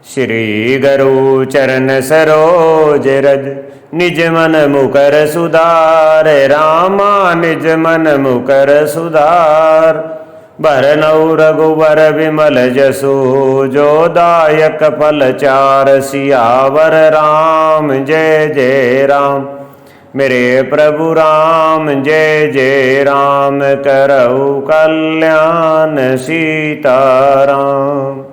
श्री गुरु चरण सरोज रज, निज मन मुकर सुधार। रामा निज मन मुकर सुधार। भरनऊ रघुबर विमल जसु, जो दायक फल चार। सियावर राम जय जय राम, मेरे प्रभु राम जय जय राम। करऊ कल्याण सीताराम।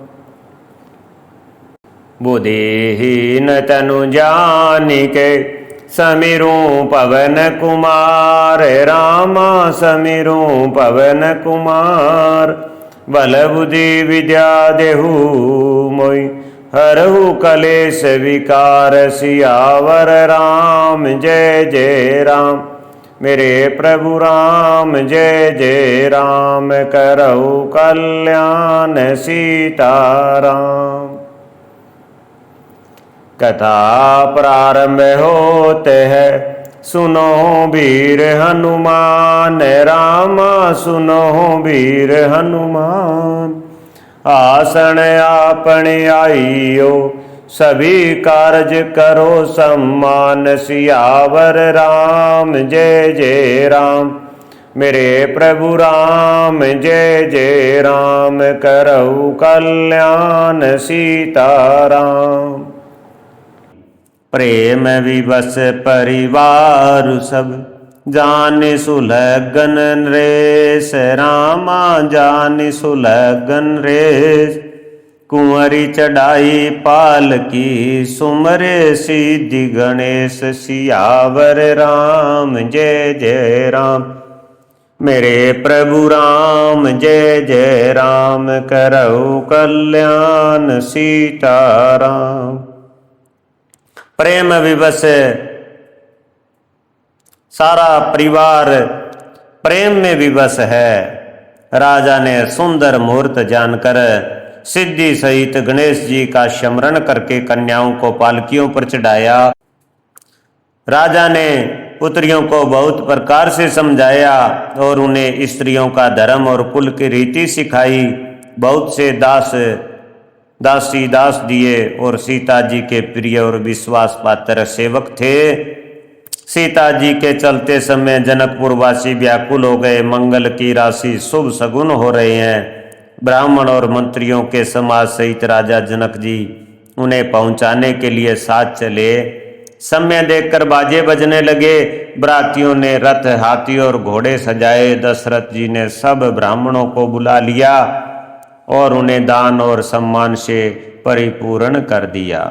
बुद्धिहीन तनु जानिके, समीरूं पवन कुमार। रामा समीरूं पवन कुमार। बल बुद्धि विद्या देहु मोहि, हरहु कलेश विकार। सियावर राम जय जय राम, मेरे प्रभु राम जय जय राम। करऊ कल्याण सीताराम। कथा प्रारंभ होते है, सुनो वीर हनुमान। रामा सुनो वीर हनुमान। आसन आपन आइयो, सभी कारज करो सम्मान। सियावर राम जय जय राम, मेरे प्रभु राम जय जय राम। करऊ कल्याण सीताराम। प्रेम विवश परिवार सब, जाने सुलगन नरेश। रामा जाने सुलगन रेश। कुंवरी चढ़ाई पालकी, सुमरे सिद्धि गणेश। सियावर राम जय जय राम, मेरे प्रभु राम जय जय राम। करऊ कल्याण सीताराम। प्रेम विवश सारा परिवार प्रेम में विवश है। राजा ने सुंदर मुहूर्त जानकर सिद्धि सहित गणेश जी का स्मरण करके कन्याओं को पालकियों पर चढ़ाया। राजा ने पुत्रियों को बहुत प्रकार से समझाया और उन्हें स्त्रियों का धर्म और कुल की रीति सिखाई। बहुत से दासी दास दिए और सीता जी के प्रिय और विश्वास पात्र सेवक थे। सीता जी के चलते समय जनकपुर वासी व्याकुल हो गए। मंगल की राशि, शुभ सगुन हो रहे हैं। ब्राह्मण और मंत्रियों के समाज सहित राजा जनक जी उन्हें पहुंचाने के लिए साथ चले। समय देखकर बाजे बजने लगे। बरातियों ने रथ, हाथी और घोड़े सजाए। दशरथ जी ने सब ब्राह्मणों को बुला लिया और उन्हें दान और सम्मान से परिपूर्ण कर दिया।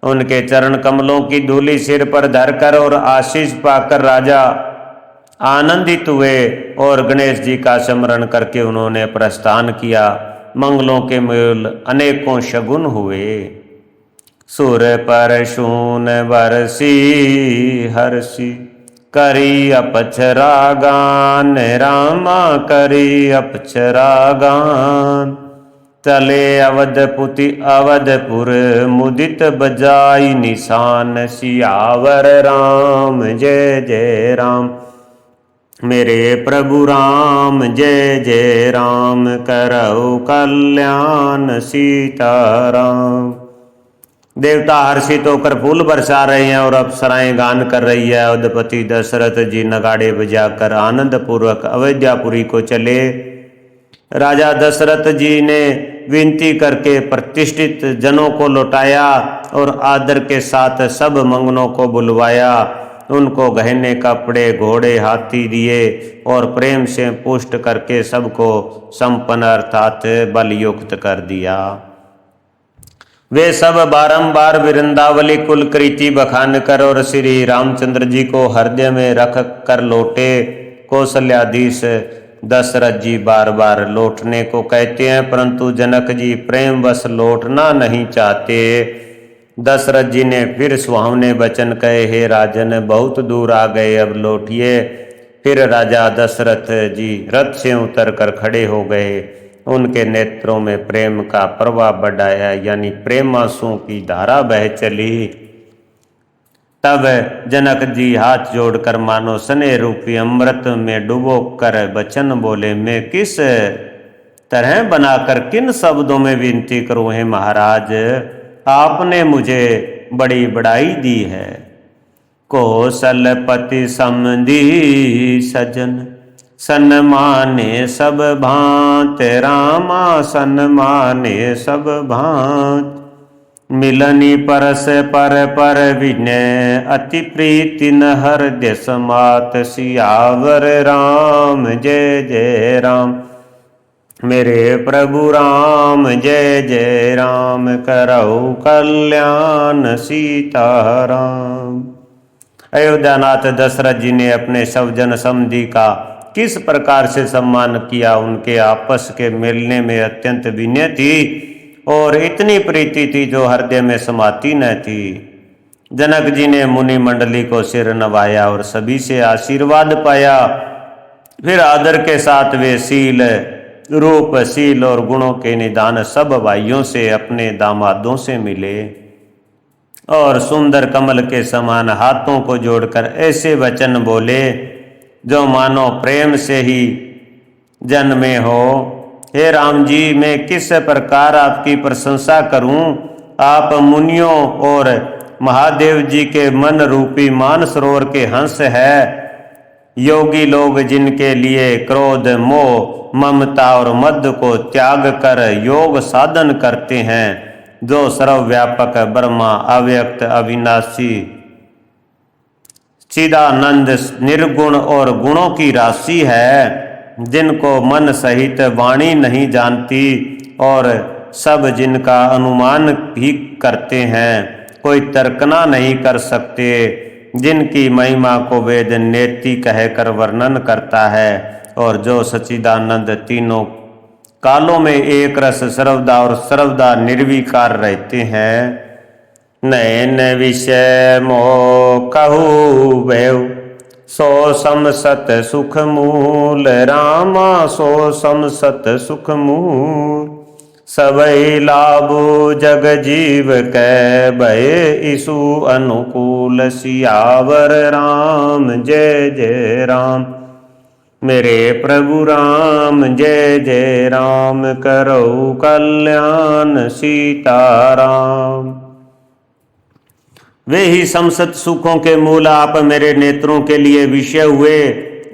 उनके चरण कमलों की धूलि सिर पर धरकर और आशीष पाकर राजा आनंदित हुए और गणेश जी का स्मरण करके उन्होंने प्रस्थान किया। मंगलों के मूल अनेकों शगुन हुए। सुर पर शून बरसी हर्षि, करी अपचरा गान। रामा करी अपचरा गान। चले अवधपुति अवधपुर, मुदित बजाई निशान। सियावर राम जय जय राम, मेरे प्रभु राम जय जय राम। करऊ कल्याण सीताराम। देवता हर्षित होकर फूल बरसा रहे हैं और अप्सराएं गान कर रही है। अवधपति दशरथ जी नगाड़े बजाकर आनंद पूर्वक अयोध्यापुरी को चले। राजा दशरथ जी ने विनती करके प्रतिष्ठित जनों को लौटाया और आदर के साथ सब मंगनों को बुलवाया। उनको गहने, कपड़े, घोड़े, हाथी दिए और प्रेम से पुष्ट करके सबको संपन्न अर्थात बलयुक्त कर दिया। वे सब बारंबार वृंदावली कुल कृति बखान कर और श्री रामचंद्र जी को हृदय में रख कर लौटे। कौशल्याधीश दशरथ जी बार बार लौटने को कहते हैं, परंतु जनक जी प्रेमवश लौटना नहीं चाहते। दशरथ जी ने फिर सुहावने वचन कहे, हे राजन बहुत दूर आ गए, अब लौटिए। फिर राजा दशरथ जी रथ से उतर कर खड़े हो गए। उनके नेत्रों में प्रेम का प्रवाह बढ़ाया, यानी प्रेमांसुओं की धारा बह चली। तब जनक जी हाथ जोड़कर मानो स्नेह रूपी अमृत में डुबो कर वचन बोले, मैं किस तरह बनाकर किन शब्दों में विनती करूं हे महाराज। आपने मुझे बड़ी बड़ाई दी है। कौशलपति समधी सजन सन्माने सब भांत, रामा सन्माने सब भांत। मिलनी परस पर विनय, अति प्रीति न हृदय समात। सियावर राम जय जय राम, मेरे प्रभु राम जय जय राम। करौ कल्याण सीताराम। अयोध्यानाथ दशरथ जी ने अपने स्वजन समधी का किस प्रकार से सम्मान किया। उनके आपस के मिलने में अत्यंत विनय थी और इतनी प्रीति थी जो हृदय में समाती न थी। जनक जी ने मुनि मंडली को सिर नवाया और सभी से आशीर्वाद पाया। फिर आदर के साथ वे शील रूप शील और गुणों के निदान सब भाइयों से अपने दामादों से मिले और सुंदर कमल के समान हाथों को जोड़कर ऐसे वचन बोले जो मानो प्रेम से ही जन्मे हो। हे राम जी, मैं किस प्रकार आपकी प्रशंसा करूं। आप मुनियों और महादेव जी के मन रूपी मानसरोवर के हंस है। योगी लोग जिनके लिए क्रोध मोह ममता और मद को त्याग कर योग साधन करते हैं, जो सर्वव्यापक ब्रह्मा अव्यक्त अविनाशी चिदानंद निर्गुण और गुणों की राशि है, जिनको मन सहित वाणी नहीं जानती और सब जिनका अनुमान ही करते हैं, कोई तर्कना नहीं कर सकते, जिनकी महिमा को वेद नेति कहकर वर्णन करता है और जो सच्चिदानंद तीनों कालों में एक रस सर्वदा और सर्वदा निर्विकार रहते हैं। नयन विषय मोह कहु भैव, सो समसत सुख मूल। रामा सो समसत सुख मूल, सबई लाभो जग जीव कै। भय ईसु अनुकूल, सियावर राम जय जय राम। मेरे प्रभु राम जय जय राम। करौ कल्याण सीताराम। वे ही समसत सुखों के मूल आप मेरे नेत्रों के लिए विषय हुए।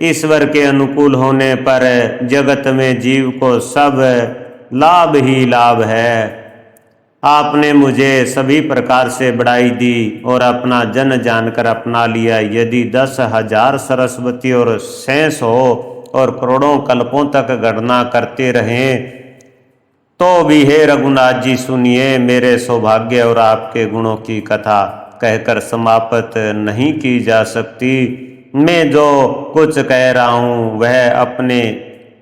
ईश्वर के अनुकूल होने पर जगत में जीव को सब लाभ ही लाभ है। आपने मुझे सभी प्रकार से बढ़ाई दी और अपना जन जानकर अपना लिया। यदि 10,000 सरस्वती और शेष हो और करोड़ों कल्पों तक गणना करते रहें तो भी हे रघुनाथ जी सुनिए, मेरे सौभाग्य और आपके गुणों की कथा कहकर समाप्त नहीं की जा सकती। मैं जो कुछ कह रहा हूँ वह अपने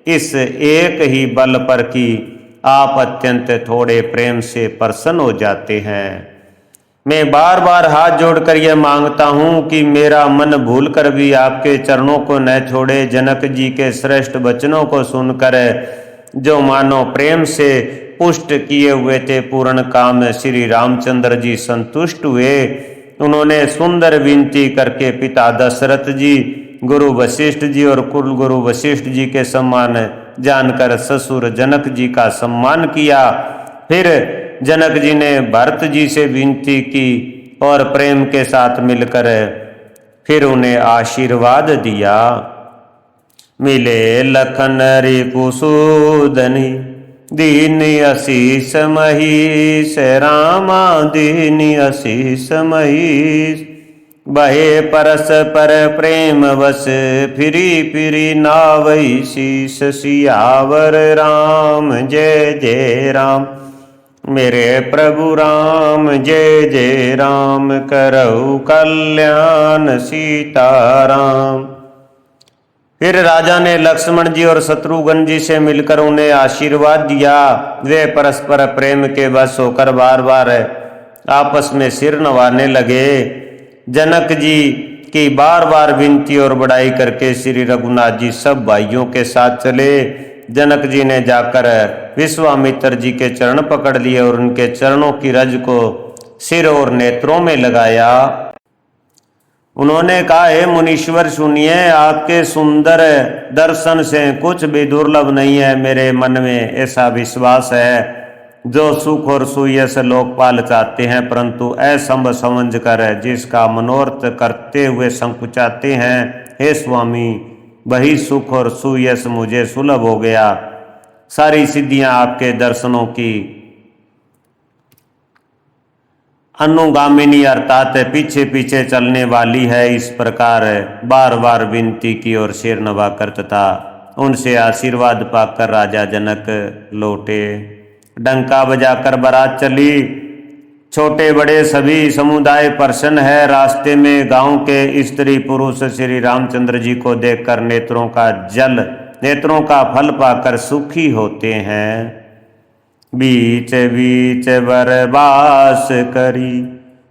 इस एक ही बल पर कि आप अत्यंत थोड़े प्रेम से प्रसन्न हो जाते हैं। मैं बार बार हाथ जोड़कर यह मांगता हूँ कि मेरा मन भूलकर भी आपके चरणों को न छोड़े। जनक जी के श्रेष्ठ वचनों को सुनकर जो मानो प्रेम से पुष्ट किए हुए थे, पूर्ण काम श्री रामचंद्र जी संतुष्ट हुए। उन्होंने सुंदर विनती करके पिता दशरथ जी, गुरु वशिष्ठ जी और कुल गुरु वशिष्ठ जी के सम्मान जानकर ससुर जनक जी का सम्मान किया। फिर जनक जी ने भरत जी से विनती की और प्रेम के साथ मिलकर फिर उन्हें आशीर्वाद दिया। मिले लखन रिपुसूदनी, दीन आशीष महीश। रामा दीन आशीष महीश, बहे परस पर प्रेम वस। फिरी फिरी नावई शीस, सियावर राम जय जय राम। मेरे प्रभु राम जय जय राम। करौ कल्याण सीताराम। फिर राजा ने लक्ष्मण जी और शत्रुघ्न जी से मिलकर उन्हें आशीर्वाद दिया। वे परस्पर प्रेम के वश होकर बार बार आपस में सिर नवाने लगे। जनक जी की बार बार विनती और बड़ाई करके श्री रघुनाथ जी सब भाइयों के साथ चले। जनक जी ने जाकर विश्वामित्र जी के चरण पकड़ लिए और उनके चरणों की रज को सिर और नेत्रों में लगाया। उन्होंने कहा, हे मुनीश्वर सुनिए, आपके सुंदर दर्शन से कुछ भी दुर्लभ नहीं है। मेरे मन में ऐसा विश्वास है जो सुख और सुयश लोकपाल चाहते हैं, परंतु असंभ समझ कर जिसका मनोरथ करते हुए संकुचाते हैं, हे स्वामी वही सुख और सुयश मुझे सुलभ हो गया। सारी सिद्धियां आपके दर्शनों की अनुगामिनी अर्थात पीछे पीछे चलने वाली है। इस प्रकार बार बार विनती की और सिर नवाकर तथा उनसे आशीर्वाद पाकर राजा जनक लौटे। डंका बजाकर बारात चली। छोटे बड़े सभी समुदाय प्रसन्न है। रास्ते में गांव के स्त्री पुरुष श्री रामचंद्र जी को देखकर नेत्रों का फल पाकर सुखी होते हैं। बीच बीच बरबास करी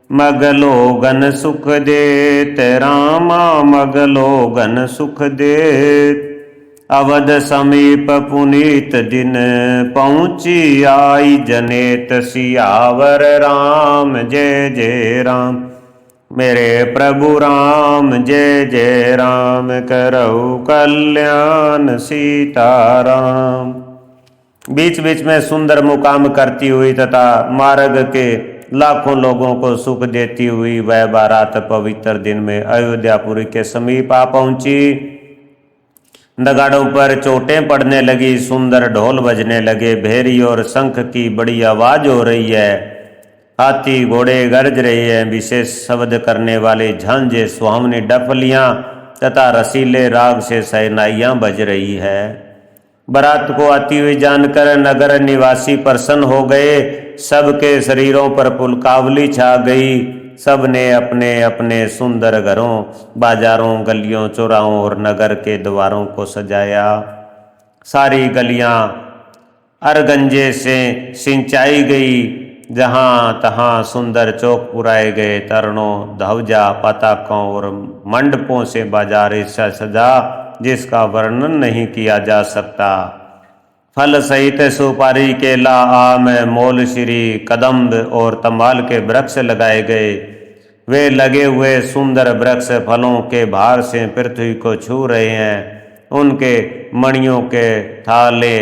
मगलोगन सुख देत रामा मगलोगन सुख देत। अवध समीप पुनीत दिन पहुँची आई जनेत सियावर राम जय जय राम। मेरे प्रभु राम जय जय राम करऊ कल्याण सीताराम। बीच बीच में सुंदर मुकाम करती हुई तथा मार्ग के लाखों लोगों को सुख देती हुई वह बारात पवित्र दिन में अयोध्यापुरी के समीप आ पहुंची। नगाड़ों पर चोटें पड़ने लगी, सुंदर ढोल बजने लगे, भेरी और शंख की बड़ी आवाज हो रही है, हाथी घोड़े गरज रहे हैं, विशेष शब्द करने वाले झांझे सुहावनी डफलियां तथा रसीले राग से शहनाइयां बज रही है। बारात को आती हुई जानकर नगर निवासी प्रसन्न हो गए। सबके शरीरों पर पुलकावली छा गई। सब ने अपने अपने सुंदर घरों, बाजारों, गलियों, चौराहों और नगर के द्वारों को सजाया। सारी गलियां अरगंजे से सिंचाई गई। जहां तहां सुंदर चौक पुराए गए। तरणों, ध्वजा, पताकों और मंडपों से बाजार ऐसा सजा जिसका वर्णन नहीं किया जा सकता। फल सहित सुपारी, केला, आम, मोलशिरी, कदम्ब और तंबाल के वृक्ष लगाए गए। वे लगे हुए सुंदर वृक्ष फलों के भार से पृथ्वी को छू रहे हैं। उनके मणियों के थाले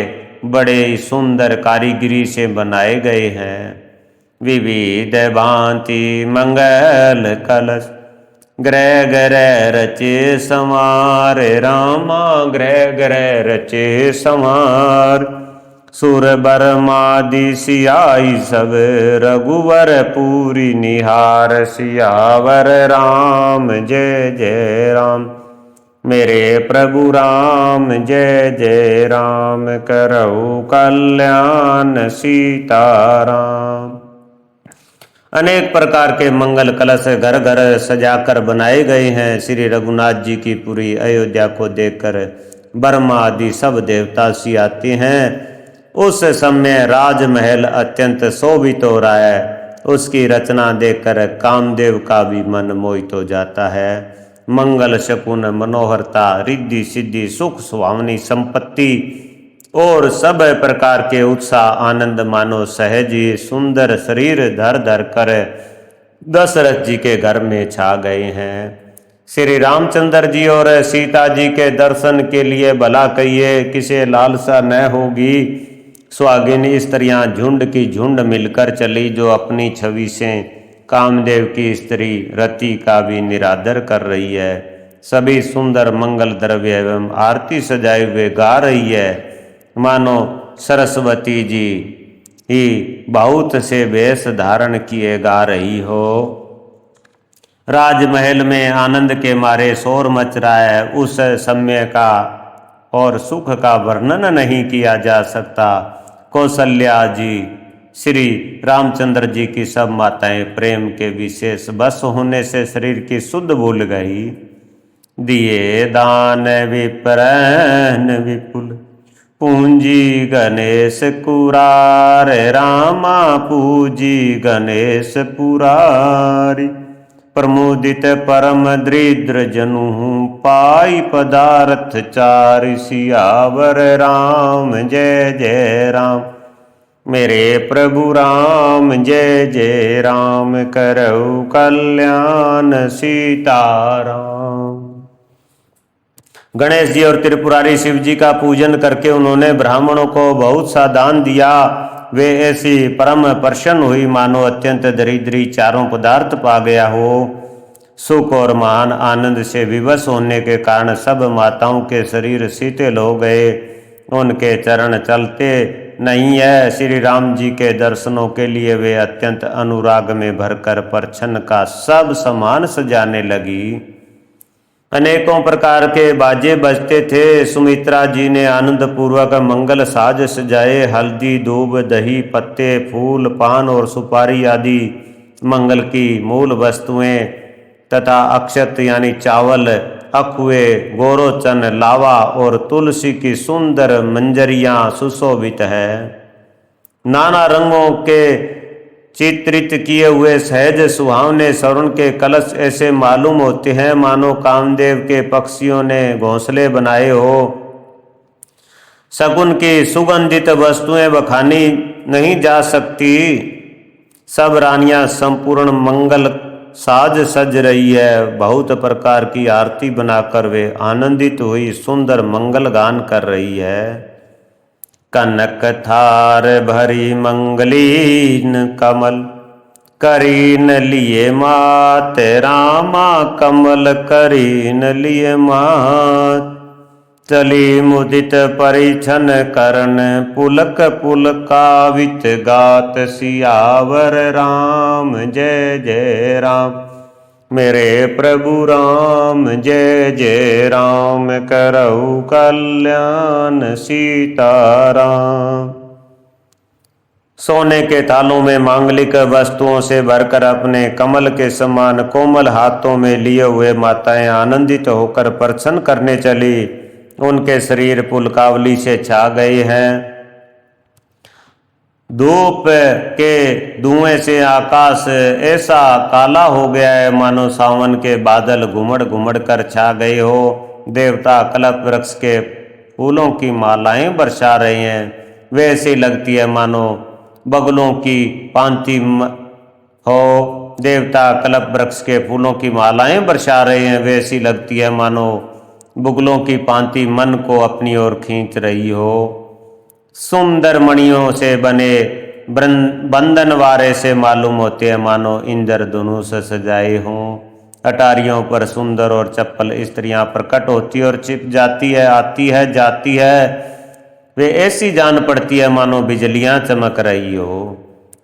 बड़े ही सुंदर कारीगरी से बनाए गए हैं। विविध भांति मंगल कलश ग्रह ग्रह रचे संवार रामा ग्रह ग्रह रचे संवार। सुर बरमादि सियाई सब रघुवर पूरी निहार। सियावर राम जय जय राम। मेरे प्रभु राम जय जय राम करऊ कल्याण सीताराम। अनेक प्रकार के मंगल कलश घर घर सजाकर बनाए गए हैं। श्री रघुनाथ जी की पूरी अयोध्या को देखकर ब्रह्मा आदि सब देवता सी आते हैं। उस समय राजमहल अत्यंत शोभित हो रहा है। उसकी रचना देखकर कामदेव का भी मन मोहित हो जाता है। मंगल शकुन मनोहरता, रिद्धि सिद्धि, सुख सुहावनी संपत्ति और सब प्रकार के उत्साह आनंद मानो सहज ही सुंदर शरीर धर धर कर दशरथ जी के घर में छा गए हैं। श्री रामचंद्र जी और सीता जी के दर्शन के लिए भला कहिए किसे लालसा न होगी। सुहागिन स्त्रियां झुंड की झुंड मिलकर चली, जो अपनी छवि से कामदेव की स्त्री रति का भी निरादर कर रही है। सभी सुंदर मंगल द्रव्य एवं आरती सजाए हुए गा रही है, मानो सरस्वती जी ही बहुत से वेश धारण किए गा रही हो। राजमहल में आनंद के मारे शोर मच रहा है। उस समय का और सुख का वर्णन नहीं किया जा सकता। कौशल्या जी, श्री रामचंद्र जी की सब माताएं प्रेम के विशेष बस होने से शरीर की शुद्ध भूल गई। दिए दान विप्रन विपुल पूंजी गणेश कुरार रामा पूजी गणेश पुरारी। प्रमोदित परम दृद्र जनु पाई पदार्थ चार। सियावर राम जय जय राम। मेरे प्रभु राम जय जय राम करऊ कल्याण सीताराम। गणेश जी और त्रिपुरारी शिव जी का पूजन करके उन्होंने ब्राह्मणों को बहुत सा दान दिया। वे ऐसी परम प्रसन्न हुई मानो अत्यंत दरिद्री चारों पदार्थ पा गया हो। सुख और महान आनंद से विवश होने के कारण सब माताओं के शरीर शीतल हो गए। उनके चरण चलते नहीं है। श्री राम जी के दर्शनों के लिए वे अत्यंत अनुराग में भरकर परछन का सब सामान सजाने लगी। अनेकों प्रकार के बाजे बजते थे। सुमित्रा जी ने आनंद पूर्वक मंगल साज सजाए। हल्दी, दूब, दही, पत्ते, फूल, पान और सुपारी आदि मंगल की मूल वस्तुएं तथा अक्षत यानी चावल, अखुए, गोरोचन, लावा और तुलसी की सुंदर मंजरियां सुशोभित है। नाना रंगों के चित्रित किए हुए सहज सुहावने स्वर्ण के कलश ऐसे मालूम होते हैं मानो कामदेव के पक्षियों ने घोंसले बनाए हो। शकुन की सुगंधित वस्तुएं बखानी नहीं जा सकती। सब रानियां संपूर्ण मंगल साज सज रही है। बहुत प्रकार की आरती बनाकर वे आनंदित हुई सुंदर मंगल गान कर रही है। कनक थार भरी मंगलीन कमल करीन लिए मात रामा कमल करीन लिए मात। चली मुदित परिछन करण पुलक पुलकावित गात सियावर राम जय जय राम। मेरे प्रभु राम जय जय राम करऊ कल्याण सीताराम। सोने के थालों में मांगलिक वस्तुओं से भरकर अपने कमल के समान कोमल हाथों में लिए हुए माताएं आनंदित होकर प्रसन्न करने चली। उनके शरीर पुलकावली से छा गए हैं। धूप के धुएं से आकाश ऐसा काला हो गया है मानो सावन के बादल घुमड़ घुमड़ कर छा गए हो। देवता कल्प वृक्ष के फूलों की मालाएं बरसा रहे हैं। वैसी लगती है मानो बगलों की पांति हो। देवता कल्प वृक्ष के फूलों की मालाएं बरसा रहे हैं। वैसी लगती है मानो बुगलों की पांति मन को अपनी ओर खींच रही हो। सुंदर मणियों से बने बंधन वारे से मालूम होते हैं मानो इंद्रधनुष सजाए हों। अटारियों पर सुंदर और चप्पल स्त्रियां प्रकट होती और छिप जाती है, आती है, जाती है। वे ऐसी जान पड़ती है मानो बिजलियां चमक रही हो।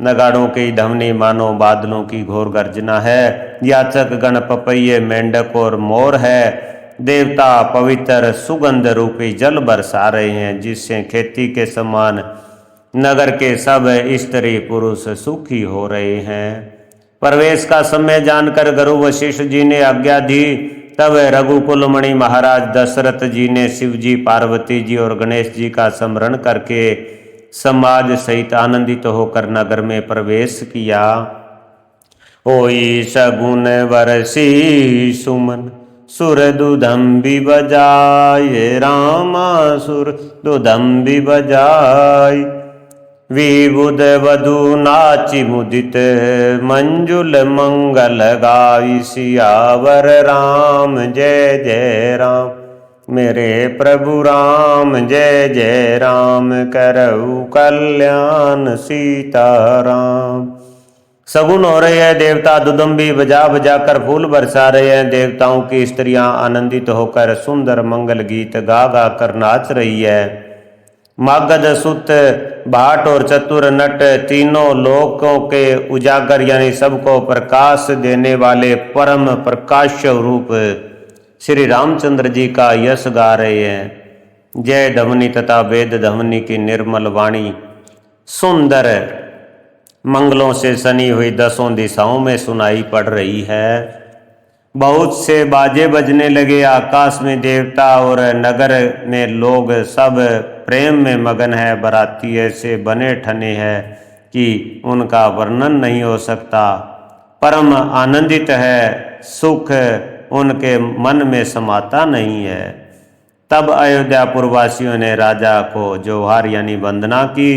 नगाड़ों की ध्वनि मानो बादलों की घोर गर्जना है। याचक गण पपैये, मेंढक और मोर है। देवता पवित्र सुगंध रूपी जल बरसा रहे हैं जिससे खेती के समान नगर के सब स्त्री पुरुष सुखी हो रहे हैं। प्रवेश का समय जानकर गुरु वशिष्ठ जी ने आज्ञा दी। तब रघुकुल मणि महाराज दशरथ जी ने शिव जी, पार्वती जी और गणेश जी का स्मरण करके समाज सहित आनंदित होकर नगर में प्रवेश किया। होई सगुन वरसी सुमन सुर दुदम्बी बजाए रामा सुर दुदम्बी बजाए। विबुध वधु नाची मुदित मंजुल मंगल गाई। सियावर राम जय जय राम। मेरे प्रभु राम जय जय राम करऊ कल्याण सीताराम। सगुन हो रहे हैं। देवता दुदम्बी बजा बजा कर फूल बरसा रहे हैं। देवताओं की स्त्रियां आनंदित होकर सुंदर मंगल गीत गा गा कर नाच रही है। मागध सुत भाट और चतुर नट तीनों लोकों के उजागर यानी सबको प्रकाश देने वाले परम प्रकाश रूप श्री रामचंद्र जी का यश गा रहे हैं। जय ध्वनि तथा वेद ध्वनि की निर्मल वाणी सुंदर मंगलों से सनी हुई दसों दिशाओं में सुनाई पड़ रही है। बहुत से बाजे बजने लगे। आकाश में देवता और नगर में लोग सब प्रेम में मगन है। बराती ऐसे बने ठने हैं कि उनका वर्णन नहीं हो सकता। परम आनंदित है। सुख उनके मन में समाता नहीं है। तब अयोध्यापुर वासियों ने राजा को जोहार यानी वंदना की।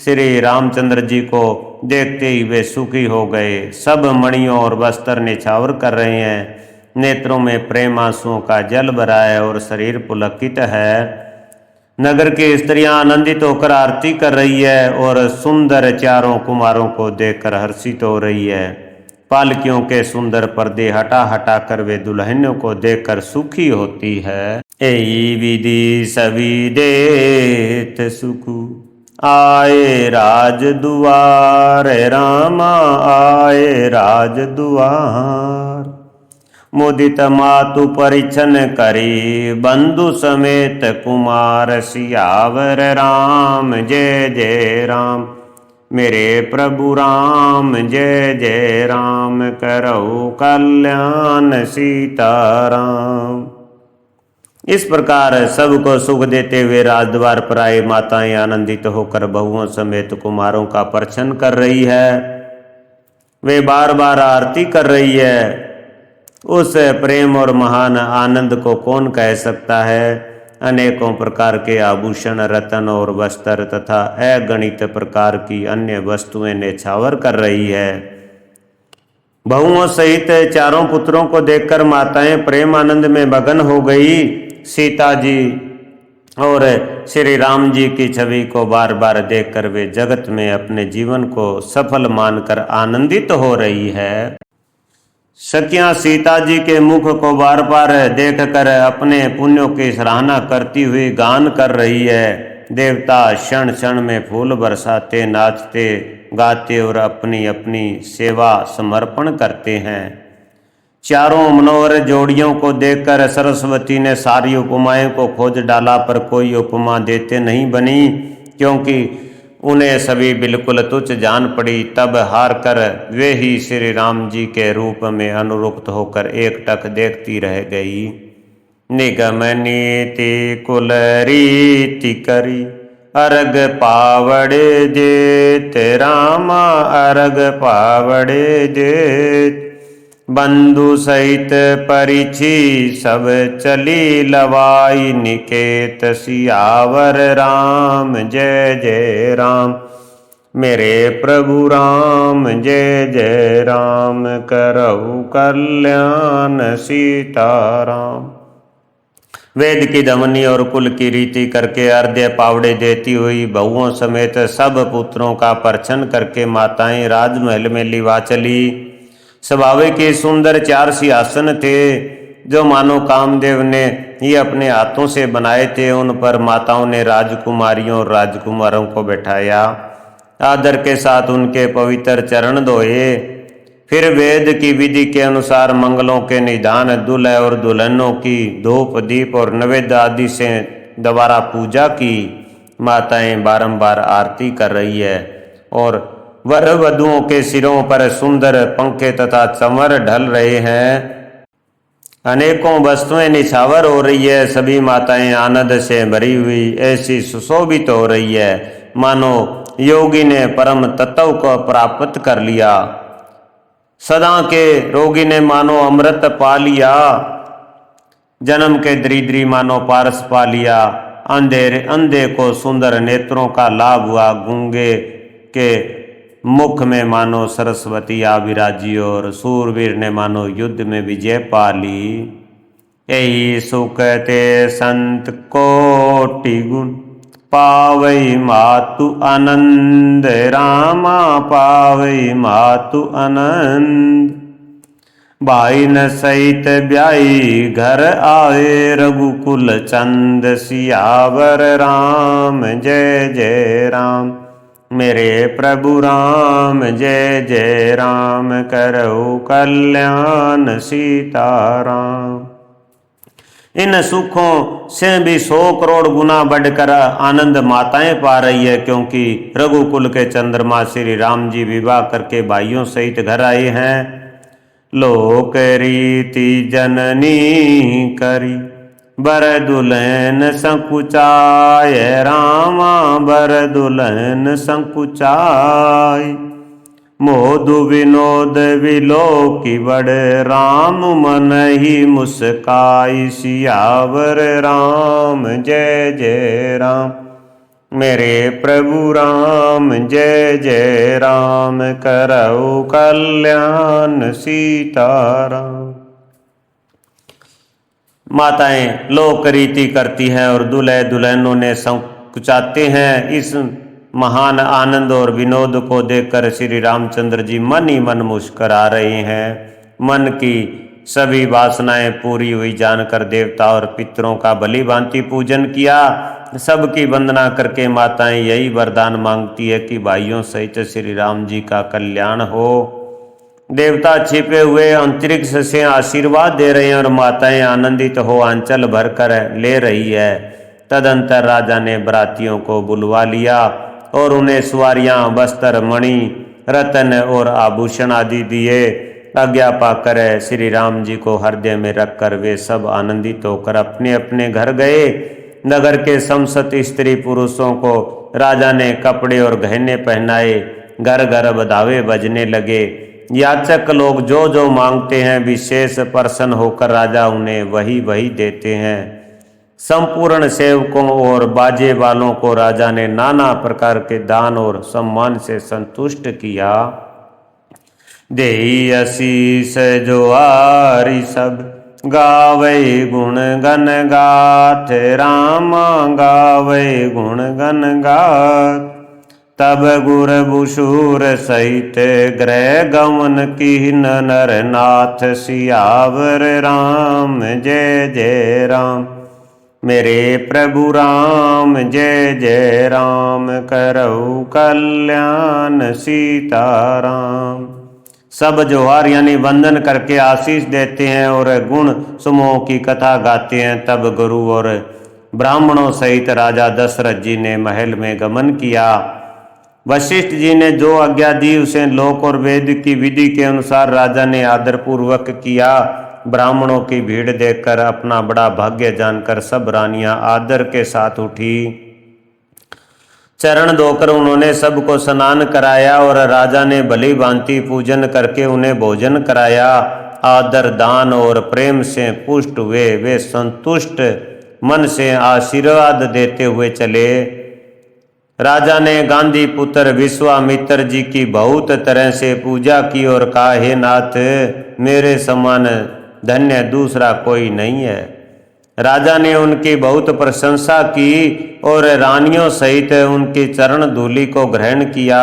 श्री रामचंद्र जी को देखते ही वे सुखी हो गए। सब मणियों और वस्त्र निछावर कर रहे हैं। नेत्रों में प्रेम आंसुओं का जल भरा है और शरीर पुलकित है। नगर की स्त्रियां आनंदित होकर आरती कर रही है और सुंदर चारों कुमारों को देखकर हर्षित हो रही है। पालकियों के सुंदर पर्दे हटा हटा कर वे दुल्हनों को देखकर सुखी होती है। एई विधि सभी देत सुखु आए राज दुआर, रामा आए राज दुआर। मुदित मातु परिछन करी, बंधु समेत कुमार सियावर राम जय जय राम। मेरे प्रभु राम जय जय राम, करौ कल्याण सीताराम। इस प्रकार सबको सुख देते हुए राजद्वार पर आए माताएं आनंदित होकर बहुओं समेत कुमारों का परछन कर रही है। वे बार बार आरती कर रही है। उस प्रेम और महान आनंद को कौन कह सकता है। अनेकों प्रकार के आभूषण, रत्न और वस्त्र तथा अगणित प्रकार की अन्य वस्तुएं नेछावर कर रही है। बहुओं सहित चारों पुत्रों को देखकर माताएं प्रेम आनंद में मगन हो गई। सीता जी और श्री राम जी की छवि को बार बार देखकर वे जगत में अपने जीवन को सफल मानकर आनंदित हो रही है। सखियां सीता जी के मुख को बार बार देखकर अपने पुण्यों की सराहना करती हुई गान कर रही है। देवता क्षण क्षण में फूल बरसाते, नाचते गाते और अपनी अपनी सेवा समर्पण करते हैं। चारों मनोहर जोड़ियों को देखकर सरस्वती ने सारी उपमाएं को खोज डाला, पर कोई उपमा देते नहीं बनी, क्योंकि उन्हें सभी बिल्कुल तुच्छ जान पड़ी। तब हार कर वे ही श्री राम जी के रूप में अनुरुक्त होकर एकटक देखती रह गई। निगम नीति कुल रीति करी, अर्घ पावड़े देत रामा अर्घ पावड़े देत। बंधु सहित परिछि सब चली लवाई, निकेत सियावर राम जय जय राम। मेरे प्रभु राम जय जय राम, करौ कल्याण सीताराम। वेद की धमनी और कुल की रीति करके अर्ध्य पावड़े देती हुई बहुओं समेत सब पुत्रों का परछन करके माताएं राजमहल में लिवा चली। स्वाभाविक के सुंदर 4 सिंहासन थे, जो मानो कामदेव ने ही अपने हाथों से बनाए थे। उन पर माताओं ने राजकुमारियों और राजकुमारों को बैठाया, आदर के साथ उनके पवित्र चरण धोए। फिर वेद की विधि के अनुसार मंगलों के निदान, दूल्हे और दुल्हनों की धूप दीप और नैवेद्य आदि से दोबारा पूजा की। माताएं बारंबार आरती कर रही है और वर वधुओं के सिरों पर सुंदर पंखे तथा चंवर ढल रहे हैं। अनेकों वस्तुएं निछावर हो रही है। सभी माताएं आनंद से भरी हुई ऐसी सुशोभित हो रही है, मानो योगी ने परम तत्व को प्राप्त कर लिया। सदा के रोगी ने मानो अमृत पा लिया, जन्म के दरिद्री मानो पारस पा लिया। अंधे को सुंदर नेत्रों का लाभ हुआ, गूंगे के मुख में मानो सरस्वती आ विराजी और सूरवीर ने मानो युद्ध में विजय पा ली। यही सुख ते संत कोटि गुण, पावई मातु आनंद रामा पावई मातु आनंद। भाई न सहित ब्याई घर आए, रघुकुल चंद सियावर राम जय जय राम। मेरे प्रभु राम जय जय राम, करौ कल्याण सीताराम। इन सुखों से भी 100 करोड़ गुना बढ़कर आनंद माताएं पा रही है, क्योंकि रघुकुल के चंद्रमा श्री राम जी विवाह करके भाइयों सहित घर आए हैं। लोक रीति जननी करी, बर दुल्हन संकुचाय रामा बर दुल्हन संकुचाय। मोदु विनोद विलोकी बड़, राम मन ही मुस्काई। सियावर राम जय जय राम, मेरे प्रभु राम जय जय राम, करौ कल्याण सीताराम। माताएं लोक रीति करती हैं और दूल्हे दुल्हनों ने संकुचाते हैं। इस महान आनंद और विनोद को देखकर श्री रामचंद्र जी मन ही मन मुस्कुरा रहे हैं। मन की सभी वासनाएं पूरी हुई जानकर देवता और पितरों का भली भांति पूजन किया। सबकी वंदना करके माताएं यही वरदान मांगती है कि भाइयों सहित श्री राम जी का कल्याण हो। देवता छिपे हुए अंतरिक्ष से आशीर्वाद दे रहे हैं और माताएं आनंदित हो आंचल भरकर ले रही है। तदंतर राजा ने बरातियों को बुलवा लिया और उन्हें सवारियां, वस्त्र, मणि, रतन और आभूषण आदि दिए। आज्ञा पाकर श्री राम जी को हृदय में रखकर वे सब आनंदित होकर अपने अपने घर गए। नगर के समस्त स्त्री पुरुषों को राजा ने कपड़े और गहने पहनाए। घर घर बधावे बजने लगे। याचक लोग जो जो मांगते हैं विशेष प्रसन्न होकर राजा उन्हें वही वही देते हैं। संपूर्ण सेवकों और बाजे वालों को राजा ने नाना प्रकार के दान और सम्मान से संतुष्ट किया। देई आशीष जोहारी सब गावे गुण गन गाथ, रामा गावे गुण गन गाथ। तब गुर बुसूर सहित ग्रह गमन कीन नर नाथ, सियावर राम जय जय राम। मेरे प्रभु राम जय जय राम, करऊ कल्याण सीताराम। सब जोहार यानी वंदन करके आशीष देते हैं और गुण समूह की कथा गाते हैं। तब गुरु और ब्राह्मणों सहित राजा दशरथ जी ने महल में गमन किया। वशिष्ठ जी ने जो आज्ञा दी उसे लोक और वेद की विधि के अनुसार राजा ने आदरपूर्वक किया। ब्राह्मणों की भीड़ देखकर अपना बड़ा भाग्य जानकर सब रानियां आदर के साथ उठी। चरण धोकर उन्होंने सबको स्नान कराया और राजा ने भली भांति पूजन करके उन्हें भोजन कराया। आदर, दान और प्रेम से पुष्ट हुए वे संतुष्ट मन से आशीर्वाद देते हुए चले। राजा ने गांधी पुत्र विश्वामित्र जी की बहुत तरह से पूजा की और कहा, हे नाथ, मेरे समान धन्य दूसरा कोई नहीं है। राजा ने उनकी बहुत प्रशंसा की और रानियों सहित उनकी चरण धूलि को ग्रहण किया।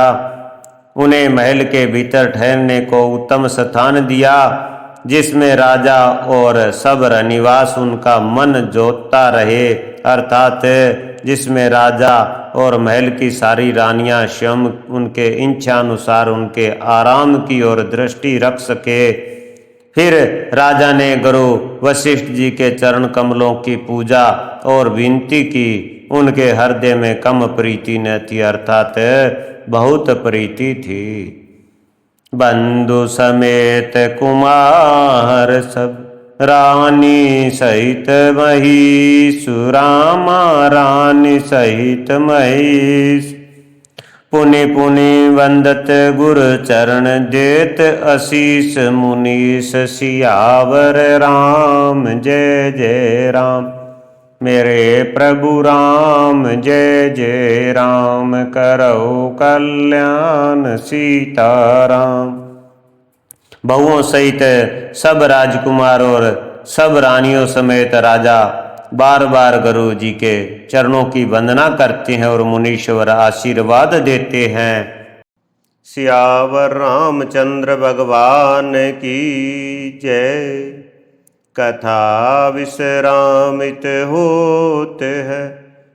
उन्हें महल के भीतर ठहरने को उत्तम स्थान दिया जिसमें राजा और सब निवास उनका मन जोतता रहे, अर्थात जिसमें राजा और महल की सारी रानियां स्वयं उनके इच्छानुसार उनके आराम की ओर दृष्टि रख सके। फिर राजा ने गुरु वशिष्ठ जी के चरण कमलों की पूजा और विनती की। उनके हृदय में कम प्रीति न थी, अर्थात बहुत प्रीति थी। बंधु समेत कुमार सब रानी सहित महीश, रामा रानी सहित महीश। पुनि पुनि वंदत गुर चरण देत आशीष, मुनीश सियावर राम जय जय राम। मेरे प्रभु राम जय जय राम, करौ कल्याण सीताराम। बहुओं सहित सब राजकुमार और सब रानियों समेत राजा बार बार गुरु जी के चरणों की वंदना करते हैं और मुनीश्वर आशीर्वाद देते हैं। सियावर रामचंद्र भगवान की जय। कथा विश्रामित होते है,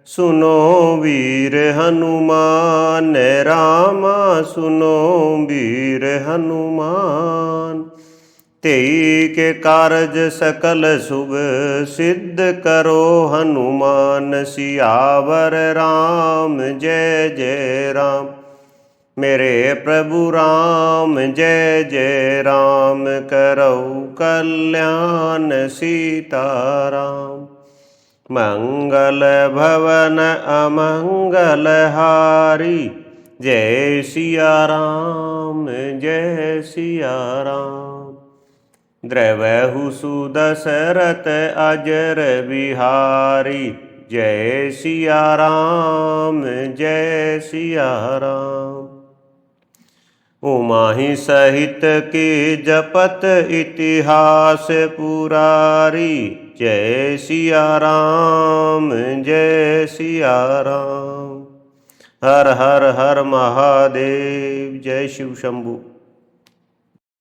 सुनो वीर हनुमान, रामा सुनो वीर हनुमान। तेई के कारज सकल शुभ सिद्ध करो हनुमान, सियावर राम जय जय राम। मेरे प्रभु राम जय जय राम, करौ कल्याण सीताराम। मंगल भवन अमंगल हारी, जय सिया राम जय सिया राम। द्रवहु सुदशरथ अजर बिहारी, जय सिया राम जय सिया राम। उमाहि सहित की जपत इतिहास पुरारी, जय सिया राम, जय सिया राम। हर हर हर महादेव। जय शिव शंभु।